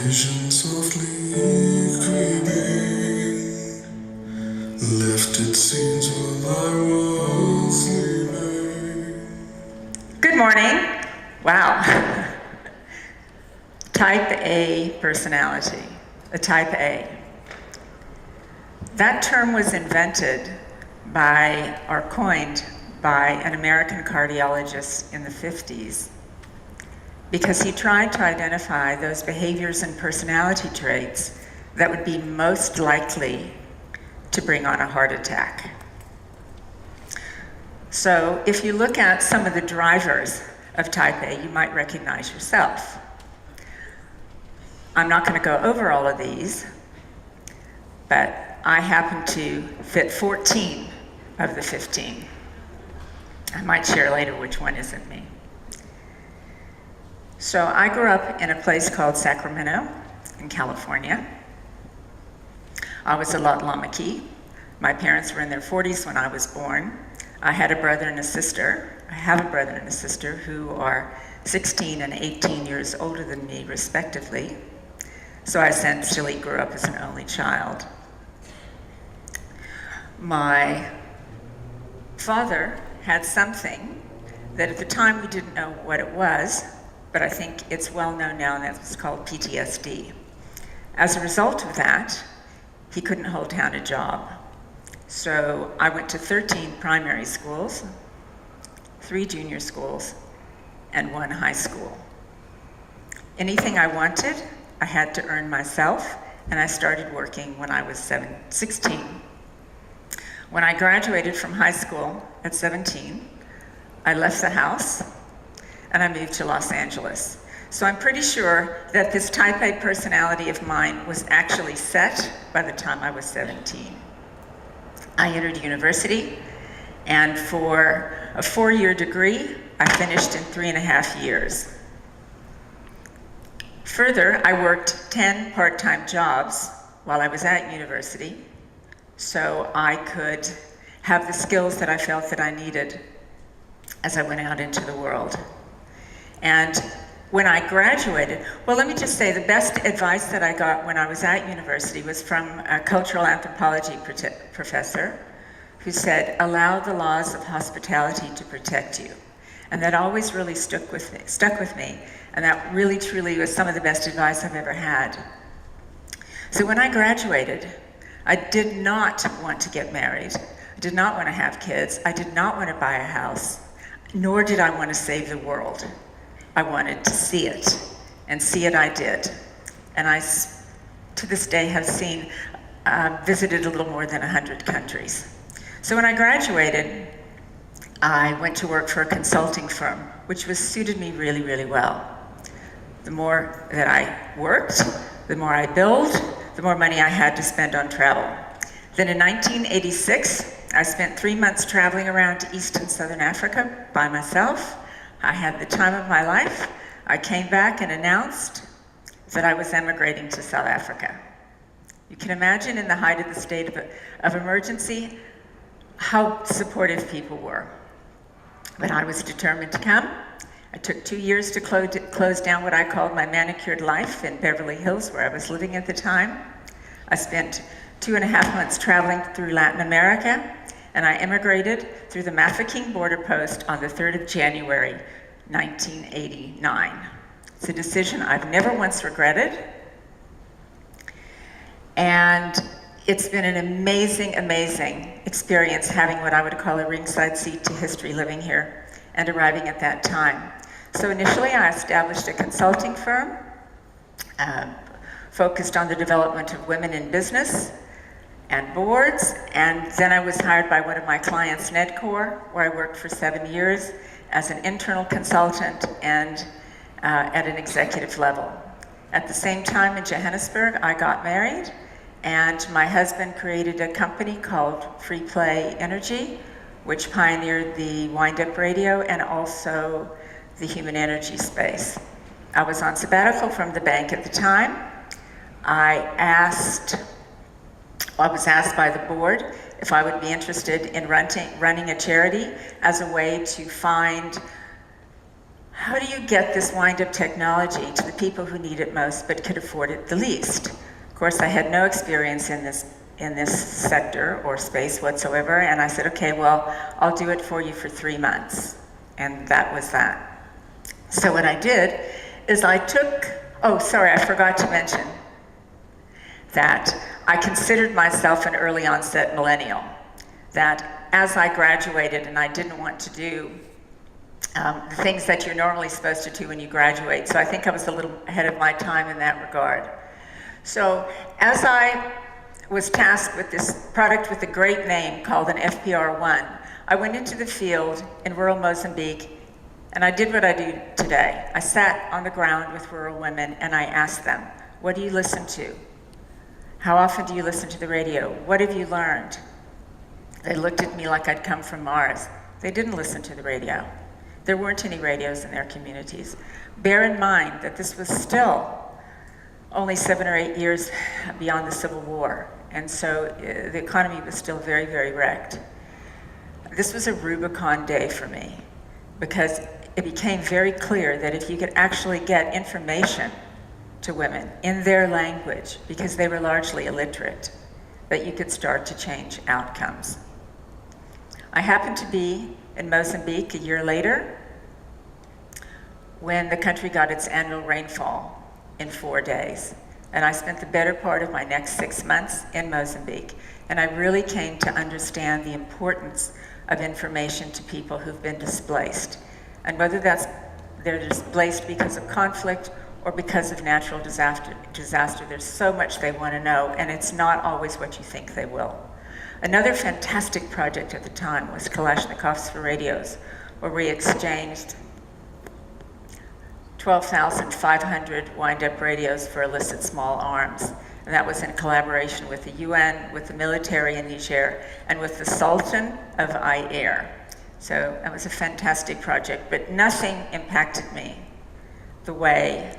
vision softly creeping, left its scenes while I was sleeping. Good morning. Wow. Type A personality, a type A. That term was invented by, or coined by, an American cardiologist in the 50s because he tried to identify those behaviors and personality traits that would be most likely to bring on a heart attack. So if you look at some of the drivers of type A, you might recognize yourself. I'm not going to go over all of these, but I happen to fit 14 of the 15. I might share later which one isn't me. So I grew up in a place called Sacramento in California. I was a Lamaki. My parents were in their 40s when I was born. I had a brother and a sister. I have a brother and a sister who are 16 and 18 years older than me, respectively. So I essentially grew up as an only child. My father had something that at the time we didn't know what it was, but I think it's well known now, and that's called PTSD. As a result of that, he couldn't hold down a job. So I went to 13 primary schools, 3 junior schools, and 1 high school. Anything I wanted, I had to earn myself, and I started working when I was 16. When I graduated from high school at 17, I left the house and I moved to Los Angeles. So I'm pretty sure that this type A personality of mine was actually set by the time I was 17. I entered university, and for a 4-year degree, I finished in 3.5 years. Further, I worked 10 part-time jobs while I was at university, so I could have the skills that I felt that I needed as I went out into the world. And when I graduated, well, let me just say the best advice that I got when I was at university was from a cultural anthropology professor who said, allow the laws of hospitality to protect you. And that always really stuck with me. And that really, truly was some of the best advice I've ever had. So when I graduated, I did not want to get married. I did not want to have kids. I did not want to buy a house, nor did I want to save the world. I wanted to see it, and see it I did. And I, to this day, have visited a little more than 100 countries. So when I graduated, I went to work for a consulting firm, which suited me really, really well. The more that I worked, the more I billed, the more money I had to spend on travel. Then in 1986, I spent 3 months traveling around East and Southern Africa by myself. I had the time of my life. I came back and announced that I was emigrating to South Africa. You can imagine in the height of the state of emergency how supportive people were. But I was determined to come. I took 2 years to close down what I called my manicured life in Beverly Hills, where I was living at the time. I spent 2.5 months traveling through Latin America, and I immigrated through the Mafeking border post on the 3rd of January, 1989. It's a decision I've never once regretted, and it's been an amazing, amazing experience having what I would call a ringside seat to history living here and arriving at that time. So initially I established a consulting firm focused on the development of women in business and boards, and then I was hired by one of my clients, Nedcor, where I worked for 7 years as an internal consultant and at an executive level. At the same time in Johannesburg, I got married, and my husband created a company called Free Play Energy, which pioneered the wind-up radio and also the human energy space. I was on sabbatical from the bank at the time. I was asked by the board if I would be interested in running a charity as a way to find how do you get this wind-up technology to the people who need it most but could afford it the least? Of course, I had no experience in this sector or space whatsoever, and I said, okay, well, I'll do it for you for 3 months. And that was that. So what I did is I took, oh, sorry, I forgot to mention that I considered myself an early onset millennial, that as I graduated and I didn't want to do the things that you're normally supposed to do when you graduate. So I think I was a little ahead of my time in that regard. So as I was tasked with this product with a great name called an FPR1, I went into the field in rural Mozambique and I did what I do today. I sat on the ground with rural women and I asked them, what do you listen to? How often do you listen to the radio? What have you learned? They looked at me like I'd come from Mars. They didn't listen to the radio. There weren't any radios in their communities. Bear in mind that this was still only 7 or 8 years beyond the Civil War. And so the economy was still very, very wrecked. This was a Rubicon day for me because it became very clear that if you could actually get information to women in their language, because they were largely illiterate, that you could start to change outcomes. I happened to be in Mozambique a year later when the country got its annual rainfall in 4 days. And I spent the better part of my next 6 months in Mozambique. And I really came to understand the importance of information to people who've been displaced. And whether they're displaced because of conflict or because of natural disaster, there's so much they want to know, and it's not always what you think they will. Another fantastic project at the time was Kalashnikovs for radios, where we exchanged 12,500 wind-up radios for illicit small arms. And that was in collaboration with the UN, with the military in Niger, and with the Sultan of Air. So that was a fantastic project, but nothing impacted me the way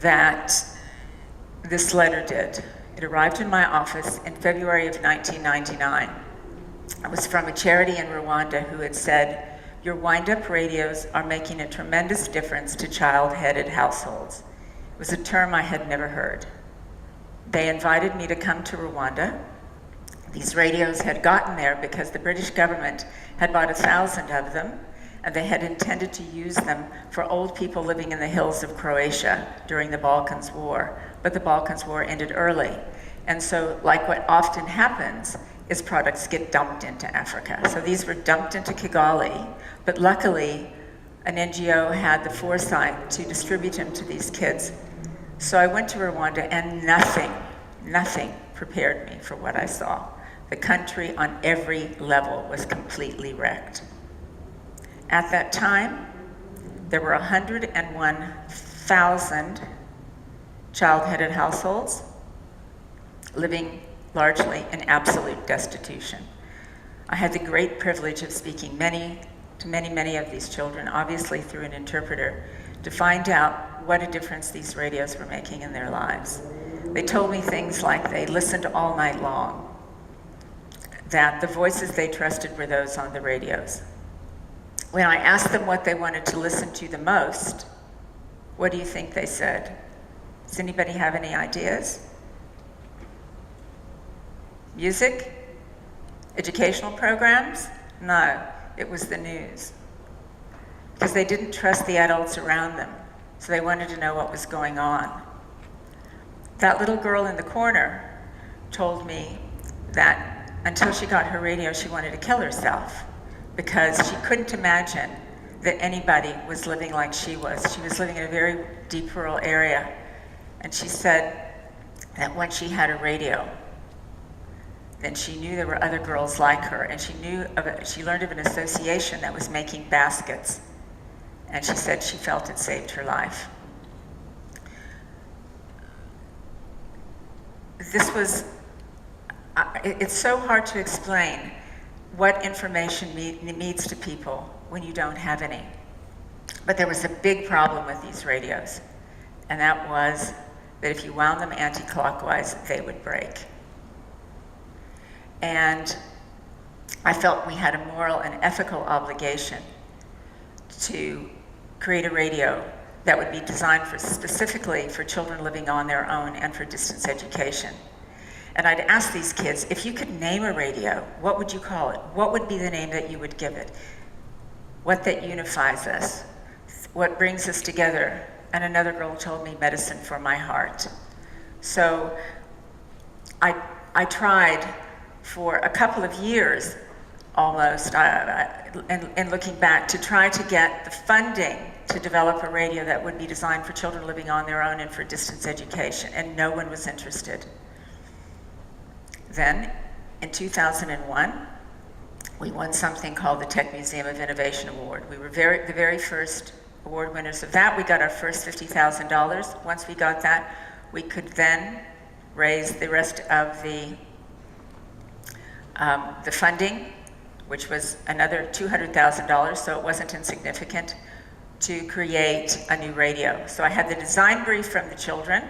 that this letter did. It arrived in my office in February of 1999. It was from a charity in Rwanda who had said, your wind-up radios are making a tremendous difference to child-headed households. It was a term I had never heard. They invited me to come to Rwanda. These radios had gotten there because the British government had bought 1,000 of them, and they had intended to use them for old people living in the hills of Croatia during the Balkans War. But the Balkans War ended early. And so, like what often happens, is products get dumped into Africa. So these were dumped into Kigali, but luckily an NGO had the foresight to distribute them to these kids. So I went to Rwanda and nothing prepared me for what I saw. The country on every level was completely wrecked. At that time, there were 101,000 child-headed households living largely in absolute destitution. I had the great privilege of speaking to many of these children, obviously through an interpreter, to find out what a difference these radios were making in their lives. They told me things like they listened all night long, that the voices they trusted were those on the radios. When I asked them what they wanted to listen to the most, what do you think they said? Does anybody have any ideas? Music? Educational programs? No, it was the news. Because they didn't trust the adults around them, so they wanted to know what was going on. That little girl in the corner told me that until she got her radio, she wanted to kill herself because she couldn't imagine that anybody was living like she was. She was living in a very deep rural area, and she said that when she had a radio, then she knew there were other girls like her, and she learned of an association that was making baskets, and she said she felt it saved her life. It's so hard to explain what information means to people when you don't have any. But there was a big problem with these radios, and that was that if you wound them anti-clockwise, they would break. And I felt we had a moral and ethical obligation to create a radio that would be designed specifically for children living on their own and for distance education. And I'd ask these kids, if you could name a radio, what would you call it? What would be the name that you would give it? What that unifies us? What brings us together? And another girl told me, medicine for my heart. So I tried for a couple of years almost, in looking back, to try to get the funding to develop a radio that would be designed for children living on their own and for distance education, and no one was interested. Then, in 2001, we won something called the Tech Museum of Innovation Award. We were the very first award winners of that. We got our first $50,000. Once we got that, we could then raise the rest of the funding, which was another $200,000, so it wasn't insignificant, to create a new radio. So I had the design brief from the children,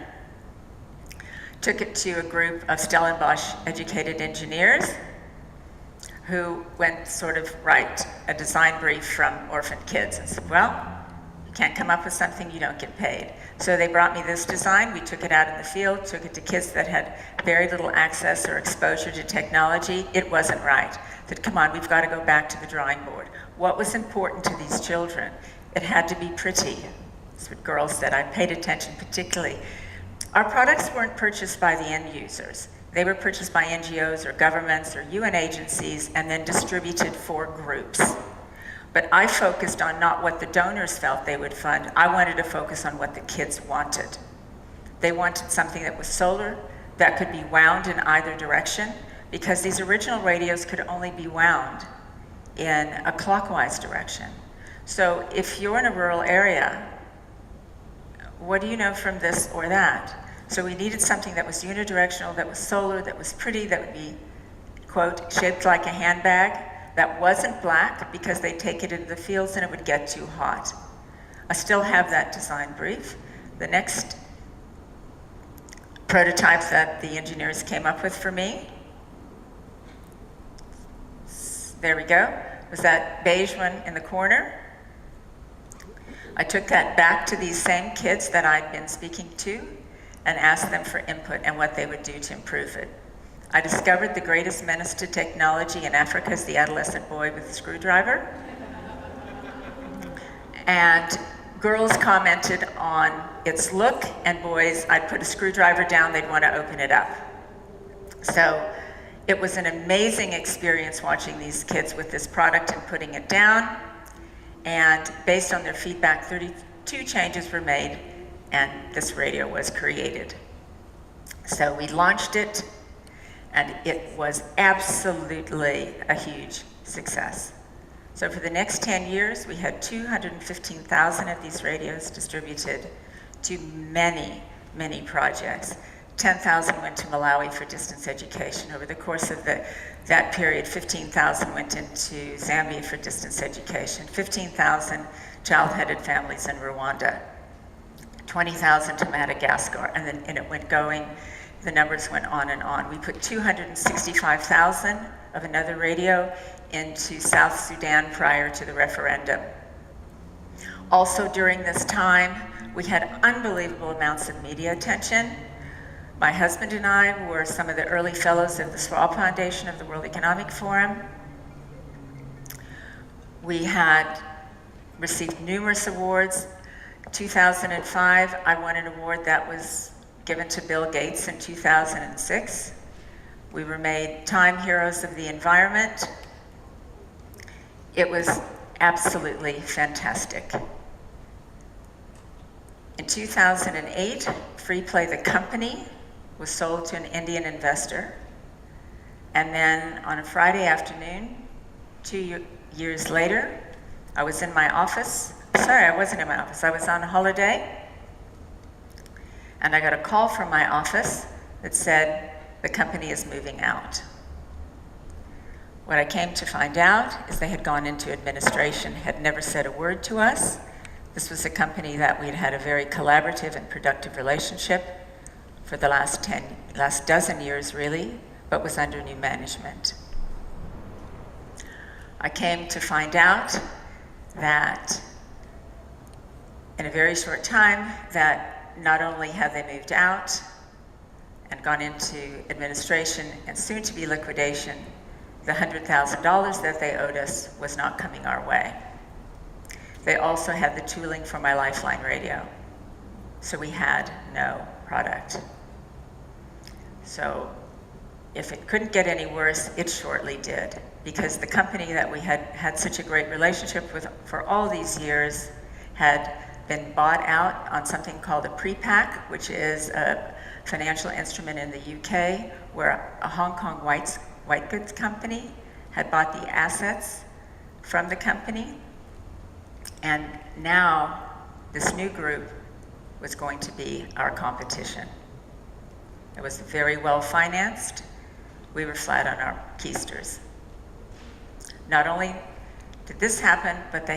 took it to a group of Stellenbosch educated engineers who went sort of write a design brief from orphaned kids and said, well, you can't come up with something, you don't get paid. So they brought me this design, we took it out in the field, took it to kids that had very little access or exposure to technology. It wasn't right. I said, come on, we've got to go back to the drawing board. What was important to these children? It had to be pretty. That's what girls said. I paid attention particularly. Our products weren't purchased by the end users. They were purchased by NGOs or governments or UN agencies and then distributed for groups. But I focused on not what the donors felt they would fund. I wanted to focus on what the kids wanted. They wanted something that was solar, that could be wound in either direction, because these original radios could only be wound in a clockwise direction. So if you're in a rural area, what do you know from this or that? So we needed something that was unidirectional, that was solar, that was pretty, that would be, quote, shaped like a handbag, that wasn't black because they'd take it into the fields and it would get too hot. I still have that design brief. The next prototype that the engineers came up with for me, there we go, was that beige one in the corner. I took that back to these same kids that I'd been speaking to and asked them for input and what they would do to improve it. I discovered the greatest menace to technology in Africa is the adolescent boy with the screwdriver. And girls commented on its look, and boys, I'd put a screwdriver down, they'd want to open it up. So it was an amazing experience watching these kids with this product and putting it down. And based on their feedback, 32 changes were made, and this radio was created. So we launched it, and it was absolutely a huge success. So for the next 10 years, we had 215,000 of these radios distributed to many, many projects. 10,000 went to Malawi for distance education. Over the course of that period, 15,000 went into Zambia for distance education, 15,000 child-headed families in Rwanda, 20,000 to Madagascar, and it went going. The numbers went on and on. We put 265,000 of another radio into South Sudan prior to the referendum. Also during this time, we had unbelievable amounts of media attention. My husband and I were some of the early fellows of the Schwab Foundation of the World Economic Forum. We had received numerous awards. 2005, I won an award that was given to Bill Gates in 2006. We were made Time Heroes of the Environment. It was absolutely fantastic. In 2008, Free Play the company was sold to an Indian investor. And then on a Friday afternoon, 2 years later, I was in my office. Sorry, I wasn't in my office. I was on holiday. And I got a call from my office that said, the company is moving out. What I came to find out is they had gone into administration, had never said a word to us. This was a company that we'd had a very collaborative and productive relationship for the last dozen years really, but was under new management. I came to find out that in a very short time that not only have they moved out and gone into administration and soon to be liquidation, the $100,000 that they owed us was not coming our way. They also had the tooling for my Lifeline radio, so we had no product. So if it couldn't get any worse, it shortly did, because the company that we had such a great relationship with for all these years had been bought out on something called a pre-pack, which is a financial instrument in the UK where a Hong Kong white goods company had bought the assets from the company. And now this new group was going to be our competition. It was very well financed. We were flat on our keisters. Not only did this happen, but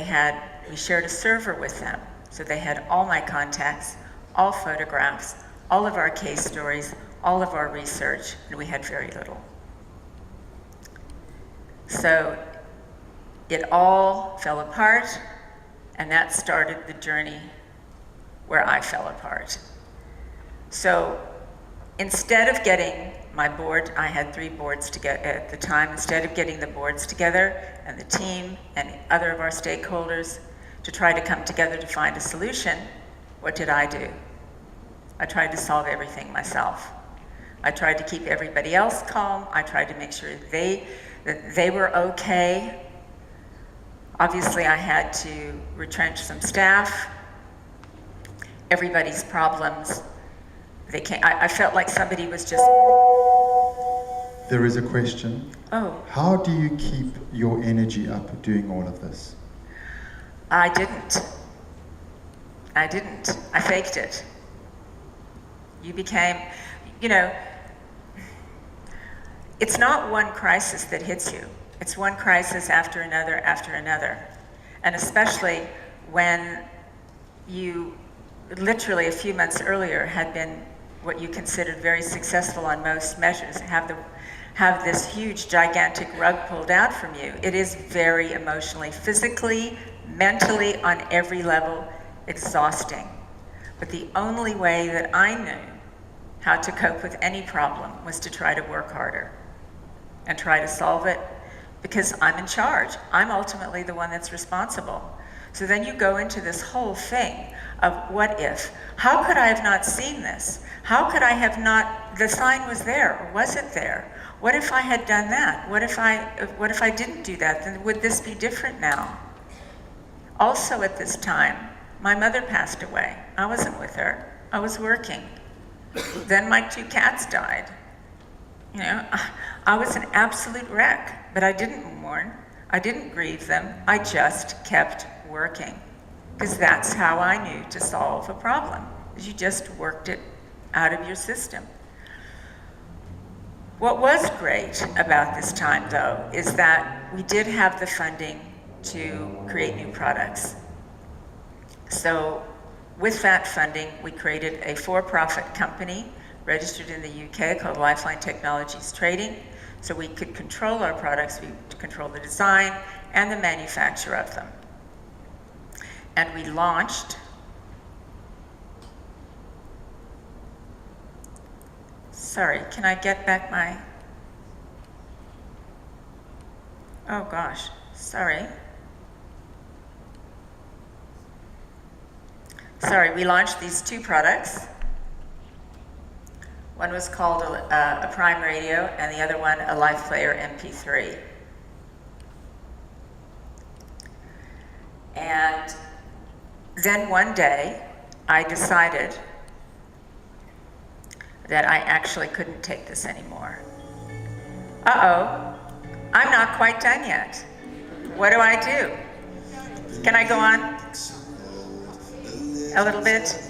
we shared a server with them. So they had all my contacts, all photographs, all of our case stories, all of our research, and we had very little. So it all fell apart, and that started the journey where I fell apart. So instead of getting my board, I had 3 boards together at the time, instead of getting the boards together and the team and other of our stakeholders to try to come together to find a solution, what did I do? I tried to solve everything myself. I tried to keep everybody else calm. I tried to make sure that they were okay. Obviously, I had to retrench some staff. Everybody's problems, I felt like somebody was just... There is a question. Oh. How do you keep your energy up doing all of this? I didn't. I faked it. You became, it's not one crisis that hits you. It's one crisis after another. And especially when you literally a few months earlier had been what you considered very successful on most measures, have this huge, gigantic rug pulled out from you. It is very emotionally, physically, mentally, on every level, exhausting. But the only way that I knew how to cope with any problem was to try to work harder and try to solve it, because I'm in charge. I'm ultimately the one that's responsible. So then you go into this whole thing of what if? How could I have not seen this? How could I have not, the sign was there, or was it there? What if I had done that? What if I didn't do that? Then would this be different now? Also at this time, my mother passed away. I wasn't with her. I was working. Then my 2 cats died. I was an absolute wreck, but I didn't mourn. I didn't grieve them. I just kept working, because that's how I knew to solve a problem. You just worked it out of your system. What was great about this time, though, is that we did have the funding to create new products. So with that funding, we created a for-profit company registered in the UK called Lifeline Technologies Trading, so we could control our products, we could control the design and the manufacture of them. And we launched sorry, can I get back my, oh gosh, sorry. Sorry, we launched these 2 products. One was called a Prime Radio, and the other one a Live Player MP3. And then one day, I decided that I actually couldn't take this anymore. Uh-oh, I'm not quite done yet. What do I do? Can I go on a little bit?